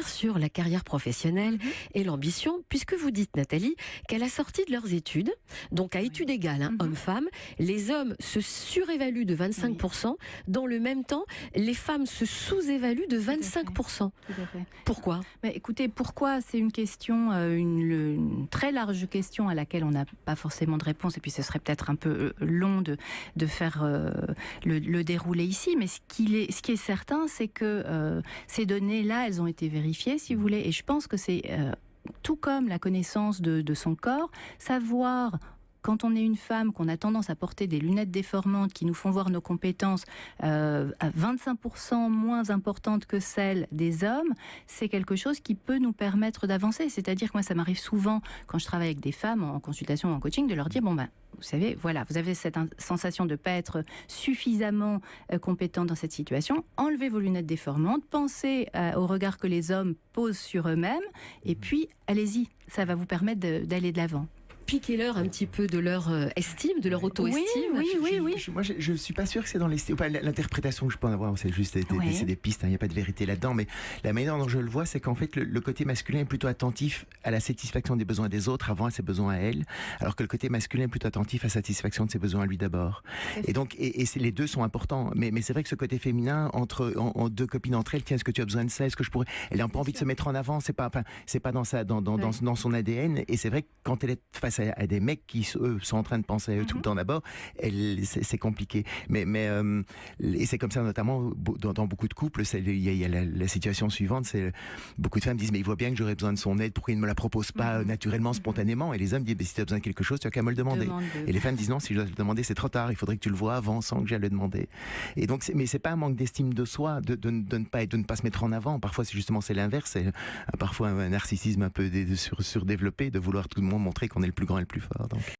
sur la carrière professionnelle Mmh. et l'ambition, puisque vous dites, Nathalie, qu'à la sortie de leurs études, donc à études égales, Mmh. hommes-femmes, les hommes se surévaluent de 25%, dans le même temps, les femmes se sous-évaluent de Tout à fait. 25%. Tout à fait. Pourquoi? Mais écoutez, pourquoi? C'est une question, une très large question à laquelle on n'a pas forcément de réponse, et puis ce serait peut-être un peu long de faire le dérouler ici, mais ce qui est certain, c'est que ces données-là, elles ont été vérifiées, si vous voulez, et je pense que c'est tout comme la connaissance de son corps, savoir quand on est une femme, qu'on a tendance à porter des lunettes déformantes qui nous font voir nos compétences à 25% moins importantes que celles des hommes, c'est quelque chose qui peut nous permettre d'avancer. C'est-à-dire que moi, ça m'arrive souvent, quand je travaille avec des femmes en consultation ou en coaching, de leur dire, bon ben, vous savez, voilà, vous avez cette sensation de ne pas être suffisamment compétent dans cette situation. Enlevez vos lunettes déformantes, pensez au regard que les hommes posent sur eux-mêmes, et puis allez-y, ça va vous permettre d'aller de l'avant. Piquez-leur un petit peu de leur estime, de leur auto-estime. Oui. Moi, je suis pas sûr que c'est dans l'interprétation que je peux en avoir. C'est juste c'est des pistes. Il n'y a pas de vérité là-dedans. Mais la manière dont je le vois, c'est qu'en fait, le côté masculin est plutôt attentif à la satisfaction des besoins des autres avant à ses besoins à elle, alors que le côté masculin est plutôt attentif à la satisfaction de ses besoins à lui d'abord. Et donc, les deux sont importants. Mais c'est vrai que ce côté féminin entre deux copines entre elles, tiens, est-ce que tu as besoin de ça? Est-ce que je pourrais? Elle n'a pas envie de se mettre en avant. C'est pas dans son ADN. Et c'est vrai que quand elle est face à des mecs qui eux, sont en train de penser à eux tout le temps d'abord, c'est compliqué. Et c'est comme ça notamment dans beaucoup de couples. Il y a la situation suivante, c'est beaucoup de femmes disent mais il voit bien que j'aurais besoin de son aide, pourquoi il ne me la propose pas naturellement, spontanément? Et les hommes disent si tu as besoin de quelque chose, tu as qu'à me le demander. Et les femmes disent non, si je dois le demander, c'est trop tard, il faudrait que tu le vois avant sans que j'aille le demander. Et donc, mais c'est pas un manque d'estime de soi de ne pas se mettre en avant. Parfois c'est l'inverse, c'est parfois un narcissisme un peu surdéveloppé de vouloir tout le monde montrer qu'on est le plus grand et le plus fort. Donc.